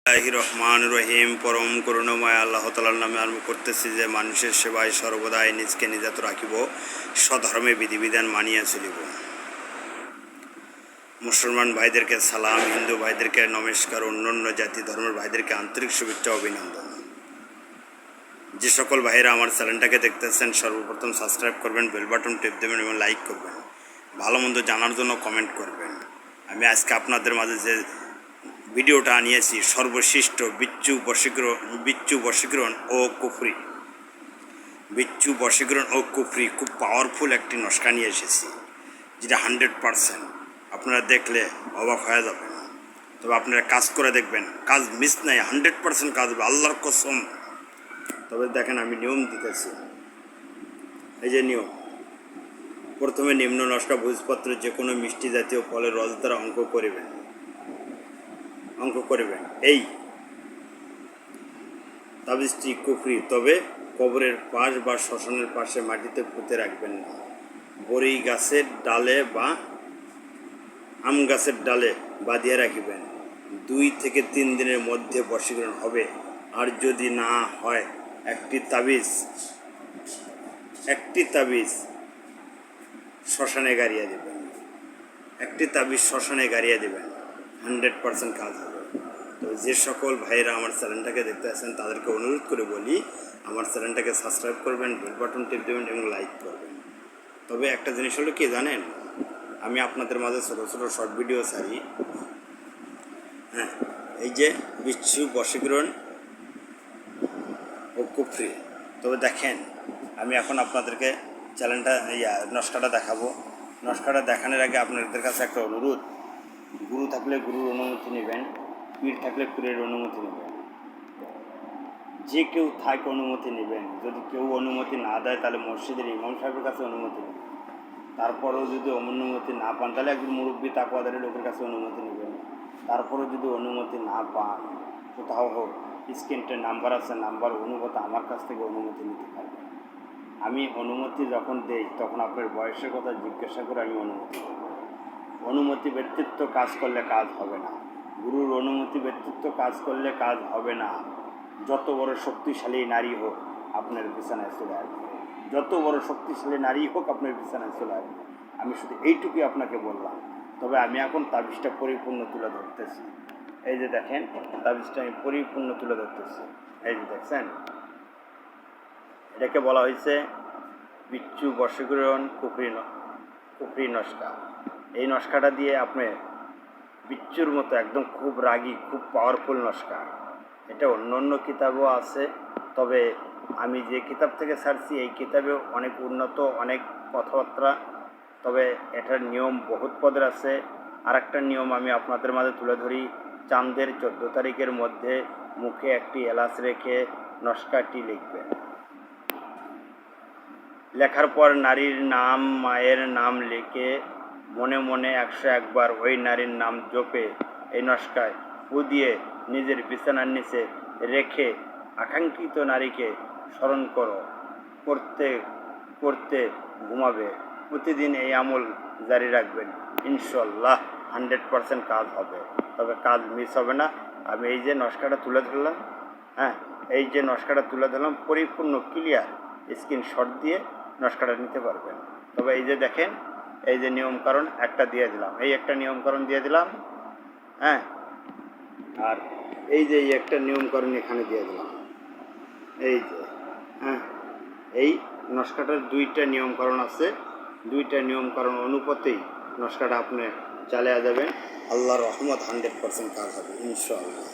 রহমান রহিম। পরম করুণাময় আল্লাহ তাআলার নামে আরম্ভ করতেছি যে মানুষের সেবায় সর্বদাই নিজকে নিজাত রাখিব, স্বধর্মে বিধিবিধান মানিয়া চলিব। মুসলমান ভাইদেরকে সালাম, হিন্দু ভাইদেরকে নমস্কার, অন্যান্য জাতি ধর্মের ভাইদেরকে আন্তরিক শুভেচ্ছা অভিনন্দন। যে সকল ভাইরা আমার চ্যানেলটাকে দেখতেছেন সর্বপ্রথম সাবস্ক্রাইব করবেন, বেল বাটন টিপ দেবেন এবং লাইক করবেন, ভালো মন্দ জানার জন্য কমেন্ট করবেন। আমি আজকে আপনাদের মাঝে যে ভিডিওটা আনিয়েছি সর্বশ্রেষ্ঠ বিচ্ছু বশীকরণ ও কুফরি খুব পাওয়ারফুল একটি নস্কা নিয়ে এসেছি, যেটা 100% আপনারা দেখলে অবাক হয়ে যাবেন। তবে আপনারা কাজ করে দেখবেন, কাজ মিস নাই, 100% কাজ হবে, আল্লাহর কসম। তবে দেখেন আমি নিয়ম দিতেছি, এই যে নিয়ম। প্রথমে নিম্ন নস্কা ভোজপত্র যে কোনো মিষ্টি জাতীয় ফলের রস দ্বারা অঙ্ক করবেন। এই তাবিজটি কুফরি, তবে কবরের পাশ বা শ্মশানের পাশে মাটিতে পুঁতে রাখবেন না। বড়ি গাছের ডালে বা আম গাছের ডালে বাঁধিয়ে রাখিবেন। 2 থেকে 3 দিনের মধ্যে বশীকরণ হবে। আর যদি না হয় একটি তাবিজ শ্মশানে গাড়িয়ে দেবেন। 100% কাজ হবে। তো যে সকল ভাইয়েরা আমার চ্যানেলটাকে দেখতে আসেন তাদেরকে অনুরোধ করে বলি, আমার চ্যানেলটাকে সাবস্ক্রাইব করবেন, বেল বাটন টিপ দেবেন এবং লাইক করবেন। তবে একটা জিনিস হলো কি জানেন, আমি আপনাদের মাঝে ছোটো ছোটো শর্ট ভিডিও ছাড়ি। এই যে বিচ্ছু বশীকরণ ও কুফরি। তবে দেখেন আমি এখন আপনাদেরকে নস্কাটা দেখাবো। নস্কাটা দেখানোর আগে আপনাদের কাছে একটা অনুরোধ, গুরু থাকলে গুরুর অনুমতি নেবেন, পীর থাকলে পীরের অনুমতি নেবেন, যে কেউ থাক অনুমতি নেবেন। যদি কেউ অনুমতি না দেয় তাহলে মসজিদের ইমাম সাহেবের কাছে অনুমতি নেবেন। তারপরেও যদি অনুমতি না পান তাহলে একজন মুরব্বী তাকওয়াদারি লোকের কাছে অনুমতি নেবেন। তারপরেও যদি অনুমতি না পান, কোথাও হোক স্ক্রিনটার নাম্বার আছে, নাম্বার অনুগত আমার কাছ থেকে অনুমতি নিতে পারবেন। আমি অনুমতি যখন দেই তখন আপনার বয়সের কথা জিজ্ঞাসা করে আমি অনুমতি দেব। অনুমতি ব্যতীত কাজ করলে কাজ হবে না। গুরুর অনুমতি ব্যতীত কাজ করলে কাজ হবে না। যত বড় শক্তিশালী নারী হোক আপনার বিছানায় চলে আসবে, যত বড় শক্তিশালী নারী হোক আপনার বিছানায় চলে আসবে। আমি শুধু এইটুকুই আপনাকে বললাম। তবে আমি এখন তাবিজটা পরিপূর্ণ তুলে ধরতেছি। এই যে দেখেন, তাবিজটা আমি পরিপূর্ণ তুলে ধরতেছি। এই যে দেখছেন, এটাকে বলা হয়েছে বিচ্ছু বশীকরণ কুফরি নস্কা। এই নস্কাটা দিয়ে আপনি বিচ্ছুর মতো একদম খুব রাগী, খুব পাওয়ারফুল নস্কা। এটা অন্য কিতাবও আছে, তবে আমি যে কিতাব থেকে ছাড়ছি এই কিতাবেও অনেক উন্নত, অনেক কথাবার্তা। তবে এটার নিয়ম বহুত পদের আছে। আর একটা নিয়ম আমি আপনাদের মাঝে তুলে ধরি। চাঁদের 14 তারিখের মধ্যে মুখে একটি এলাচ রেখে নস্কাটি লিখবেন। লেখার পর নারীর নাম, মায়ের নাম লিখে মনে মনে 101 বার ওই নারীর নাম জপে এই নস্কায় ফু দিয়ে নিজের বিছানার নিচে রেখে আকাঙ্ক্ষিত নারীকে স্মরণ করতে করতে ঘুমাবে। প্রতিদিন এই আমল জারি রাখবেন, ইনশাল্লাহ 100% কাজ হবে। তবে কাজ মিস হবে না। আমি এই যে নস্কাটা তুলে ধরলাম, পরিপূর্ণ ক্লিয়ার স্ক্রিনশট দিয়ে নস্কাটা নিতে পারবেন। তবে এই যে দেখেন, এই যে নিয়মকানুন একটা দিয়ে দিলাম, এই একটা নিয়মকানুন দিয়ে দিলাম, আর এই যে একটা নিয়মকানুন এখানে দিয়ে দিলাম। এই যে এই নস্কাটার 2টা নিয়মকানুন আছে, 2টা নিয়মকানুন অনুপাতেই নস্কাটা আপনি চালিয়ে যাবেন। আল্লাহর রহমত 100% কাজ হবে ইনশাআল্লাহ।